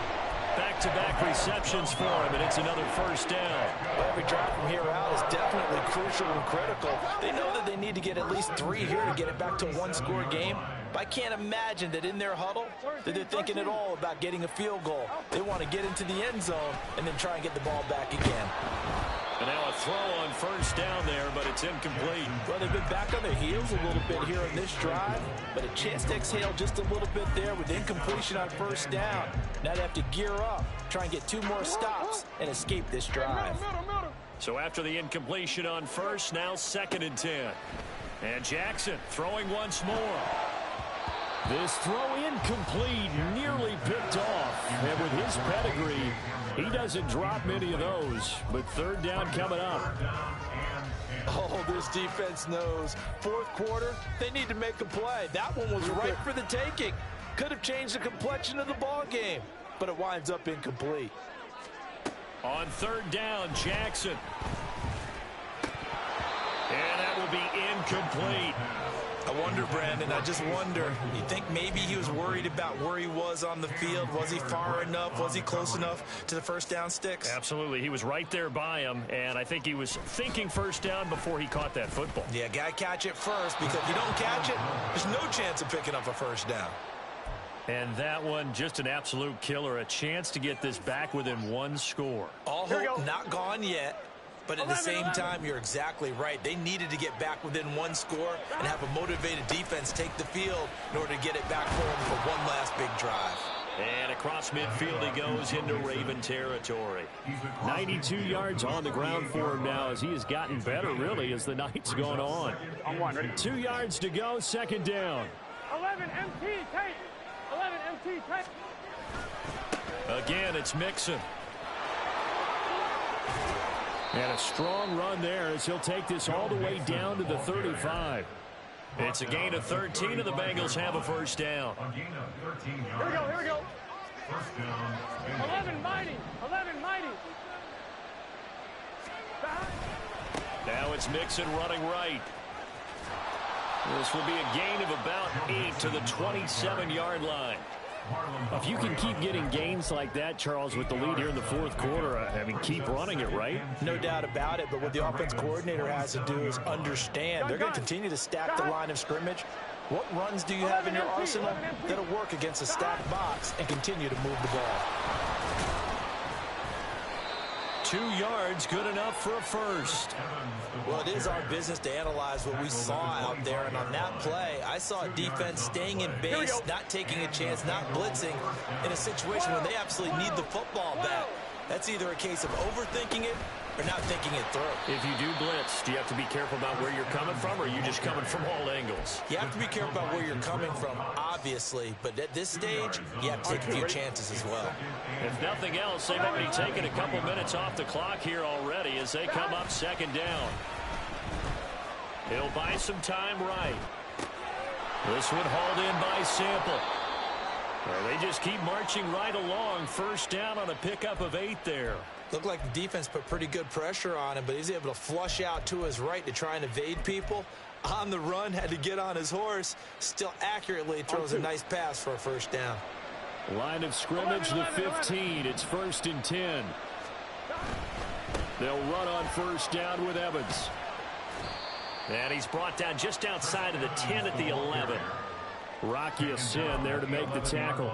Back-to-back receptions for him, and it's another first down. Every drive from here out is definitely crucial and critical. They know that they need to get at least 3 here to get it back to a 1-score game. But I can't imagine that in their huddle that they're thinking at all about getting a field goal. They want to get into the end zone and then try and get the ball back again. And now a throw on first down there, but it's incomplete. Well, they've been back on their heels a little bit here in this drive, but a chance to exhale just a little bit there with incompletion on first down. Now they have to gear up, try and get 2 more stops, and escape this drive. So after the incompletion on first, now 2nd and 10. And Jackson throwing once more. This throw incomplete, nearly picked off. And with his pedigree, he doesn't drop many of those. But 3rd down coming up. Oh, this defense knows. 4th quarter, they need to make a play. That one was right for the taking. Could have changed the complexion of the ball game, but it winds up incomplete. On 3rd down, Jackson. And that will be incomplete. I wonder, Brandon, I just wonder, you think maybe he was worried about where he was on the field? Was he far enough? Was he close enough to the first down sticks? Absolutely. He was right there by him, and I think he was thinking first down before he caught that football. Yeah, got to catch it first, because if you don't catch it, there's no chance of picking up a first down. And that one, just an absolute killer. A chance to get this back within 1 score. All hope not gone yet. But at the same time, you're exactly right. They needed to get back within 1 score and have a motivated defense take the field in order to get it back for them for one last big drive. And across midfield he goes into Raven territory. 92 yards on the ground for him now as he has gotten better, really, as the night's gone on. 2 yards to go, 2nd down. 11 MT, tight. 11 MT, tight. Again, it's Mixon. And a strong run there as he'll take this all the way down to the 35. It's a gain of 13, and the Bengals have a first down. Here we go. 11 mighty. 11 mighty. Now it's Mixon running right. This will be a gain of about 8 to the 27-yard line. If you can keep getting gains like that, Charles, with the lead here in the fourth quarter, I mean, keep running it, right? No doubt about it, but what the offense coordinator has to do is understand they're going to continue to stack the line of scrimmage. What runs do you have in your arsenal that'll work against a stacked box and continue to move the ball? 2 yards, good enough for a first. Well, it is our business to analyze what we saw out there, and on that play, I saw a defense staying in base, not taking a chance, not blitzing in a situation when they absolutely need the football back. That's either a case of overthinking it or not thinking it through. If you do blitz, do you have to be careful about where you're coming from, or are you just coming from all angles? You have to be careful about where you're coming from, obviously, but at this stage, you have to take a few chances as well. If nothing else, they've already taken a couple minutes off the clock here already as they come up second down. He'll buy some time right. This one hauled in by Sample. Well, they just keep marching right along. First down on a pickup of 8 there. Looked like the defense put pretty good pressure on him, but he's able to flush out to his right to try and evade people. On the run, had to get on his horse. Still accurately throws a nice pass for a first down. Line of scrimmage, the 15. It's 1st and 10. They'll run on first down with Evans. And he's brought down just outside of the 10 at the 11. Rocky Sin there to make the tackle.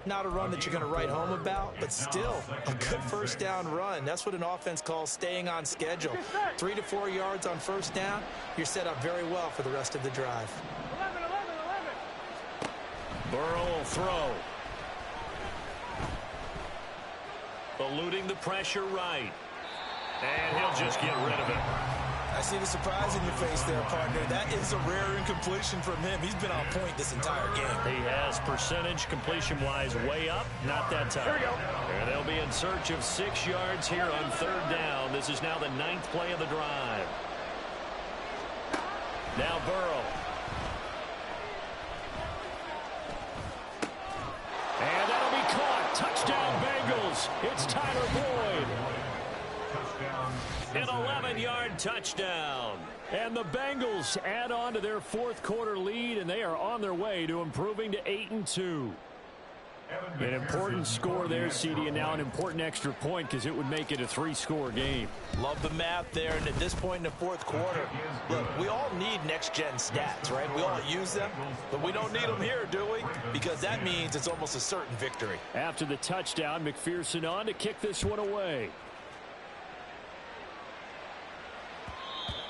Not a run that you're going to write home about, but still a good first down run. That's what an offense calls staying on schedule. 3 to 4 yards on first down. You're set up very well for the rest of the drive. 11. Burrow will throw. Eluding the pressure right. And he'll just get rid of it. I see the surprise in your face there, partner. That is a rare incompletion from him. He's been on point this entire game. He has percentage completion-wise way up. Not that time. Here we go. And they'll be in search of 6 yards here on third down. This is now the 9th play of the drive. Now Burrow. And that'll be caught. Touchdown Bengals. It's Tyler Boyd. An 11-yard touchdown. And the Bengals add on to their fourth quarter lead, and they are on their way to improving to 8-2. An important score there, CD, and now an important extra point because it would make it a 3-score game. Love the math there, and at this point in the fourth quarter, look, we all need next-gen stats, right? We all use them, but we don't need them here, do we? Because that means it's almost a certain victory. After the touchdown, McPherson on to kick this one away.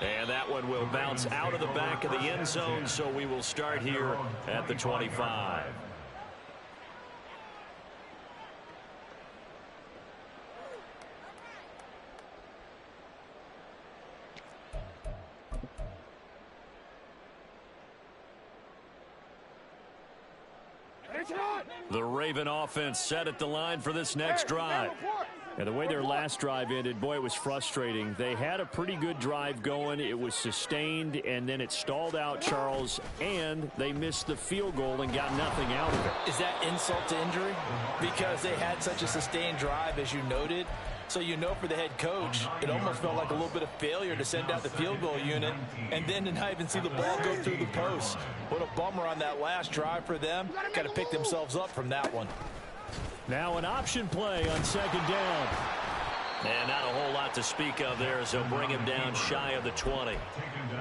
And that one will bounce out of the back of the end zone, so we will start here at the 25. The Raven offense set at the line for this next drive. And the way their last drive ended, boy, it was frustrating. They had a pretty good drive going. It was sustained, and then it stalled out, Charles, and they missed the field goal and got nothing out of it. Is that insult to injury? Because they had such a sustained drive, as you noted. So you know for the head coach, it almost felt like a little bit of failure to send out the field goal unit and then to not even see the ball go through the post. What a bummer on that last drive for them. Got to pick themselves up from that one. Now an option play on second down. And not a whole lot to speak of there as they'll bring him down shy of the 20.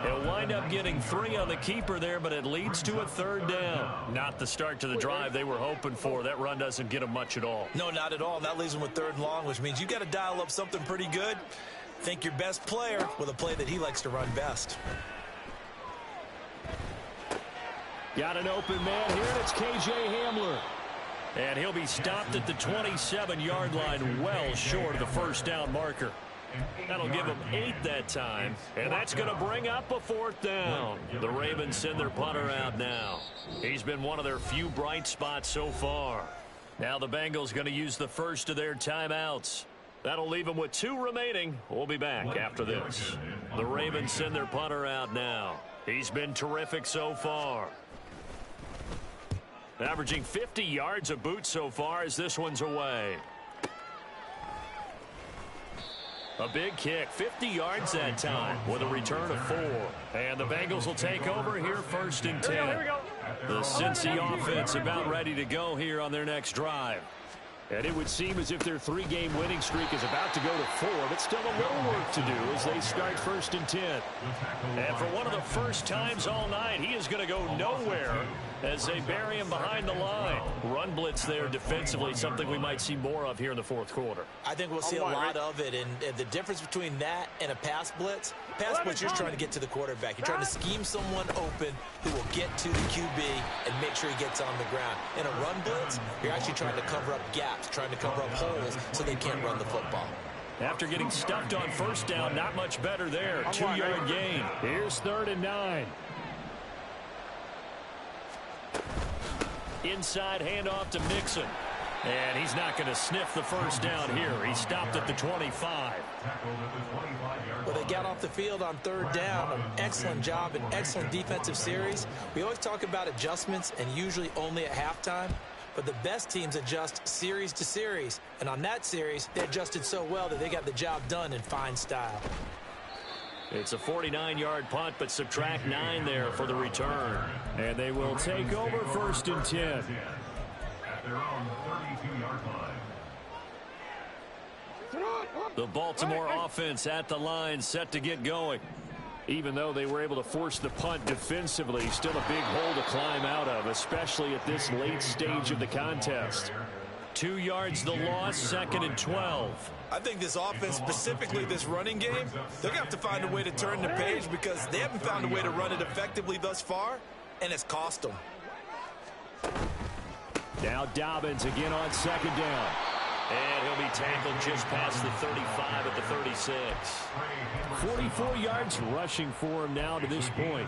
He'll wind up getting 3 on the keeper there, but it leads to a third down. Not the start to the drive they were hoping for. That run doesn't get them much at all. No, not at all. And that leaves them with third and long, which means you got to dial up something pretty good. Think your best player with a play that he likes to run best. Got an open man here, and it's K.J. Hamler. And he'll be stopped at the 27-yard line, well short of the first down marker. That'll give them 8 that time, and that's going to bring up a 4th down. The Ravens send their punter out now. He's been one of their few bright spots so far. Now the Bengals going to use the first of their timeouts. That'll leave them with 2 remaining. We'll be back after this. The Ravens send their punter out now. He's been terrific so far. Averaging 50 yards a boot so far as this one's away. A big kick, 50 yards that time with a return of 4. And the Bengals will take over here 1st and 10. Here we go. The Cincy offense about ready to go here on their next drive. And it would seem as if their 3-game winning streak is about to go to 4, but still a little work to do as they start 1st and 10. And for one of the first times all night, he is going to go nowhere as they bury him behind the line. Run blitz there defensively, something we might see more of here in the 4th quarter. I think we'll see a lot of it, and the difference between that and a pass blitz, you're trying to get to the quarterback. You're trying to scheme someone open who will get to the QB and make sure he gets on the ground. In a run blitz, you're actually trying to cover up gaps, trying to cover up holes so they can't run the football. After getting stuffed on 1st down, not much better there. 2-yard gain. Here's 3rd and 9. Inside handoff to Mixon. And he's not going to sniff the 1st down here. He stopped at the 25. Well, they got off the field on 3rd down. An excellent job, an excellent defensive series. We always talk about adjustments and usually only at halftime. But the best teams adjust series to series. And on that series, they adjusted so well that they got the job done in fine style. It's a 49-yard punt, but subtract 9 there for the return. And they will take over 1st and 10. At their own 32-yard line. The Baltimore offense at the line, set to get going. Even though they were able to force the punt defensively, still a big hole to climb out of, especially at this late stage of the contest. 2 yards the loss, 2nd and 12. I think this offense, specifically this running game, they're going to have to find a way to turn the page because they haven't found a way to run it effectively thus far, and it's cost them. Now Dobbins again on 2nd down. And he'll be tackled just past the 35 at the 36. 44 yards rushing for him now to this point.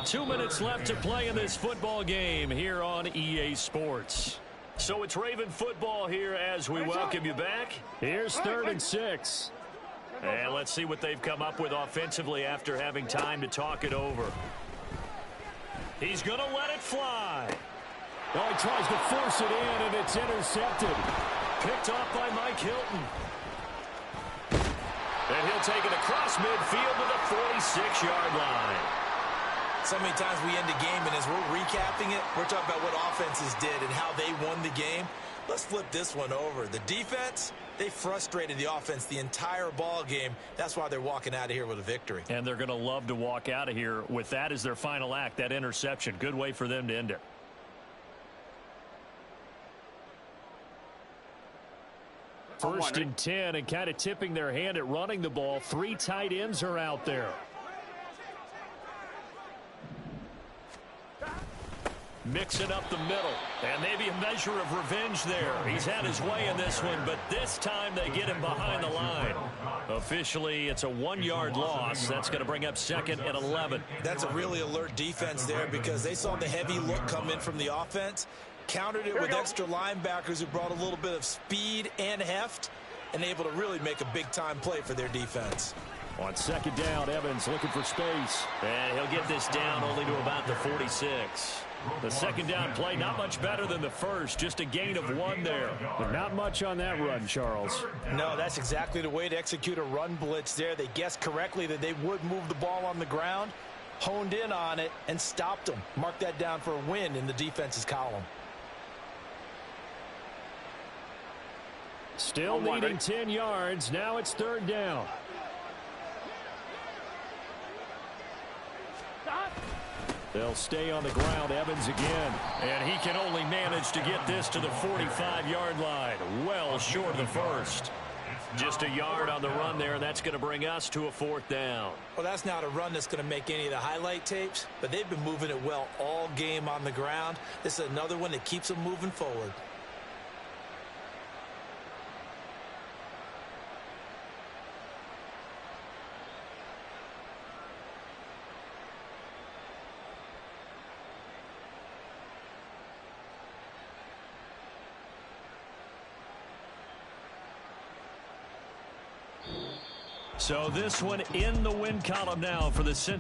2 minutes left to play in this football game here on EA Sports. So it's Raven football here as we welcome you back. Here's 3rd and 6. And let's see what they've come up with offensively after having time to talk it over. He's going to let it fly. Oh, he tries to force it in, and it's intercepted. Picked off by Mike Hilton. And he'll take it across midfield to the 46-yard line. So many times we end a game, and as we're recapping it, we're talking about what offenses did and how they won the game. Let's flip this one over. The defense, they frustrated the offense the entire ball game. That's why they're walking out of here with a victory. And they're going to love to walk out of here with that as their final act, that interception. Good way for them to end it. First and 10, and kind of tipping their hand at running the ball. 3 tight ends are out there. Mixing up the middle, and maybe a measure of revenge there. He's had his way in this one, but this time they get him behind the line. Officially, it's a 1-yard loss. That's going to bring up 2nd and 11. That's a really alert defense there because they saw the heavy look come in from the offense, countered it with extra linebackers who brought a little bit of speed and heft, and able to really make a big-time play for their defense. On 2nd down, Evans looking for space. And he'll get this down only to about the 46. The 2nd down play not much better than the first, just a gain of 1 there. But not much on that run, Charles. No, that's exactly the way to execute a run blitz there. They guessed correctly that they would move the ball on the ground, honed in on it, and stopped them. Mark that down for a win in the defense's column. Still needing 10 yards. Now it's 3rd down. They'll stay on the ground. Evans again. And he can only manage to get this to the 45-yard line. Well short of the first. Just a yard on the run there, and that's going to bring us to a 4th down. Well, that's not a run that's going to make any of the highlight tapes, but they've been moving it well all game on the ground. This is another one that keeps them moving forward. So this one in the win column now for the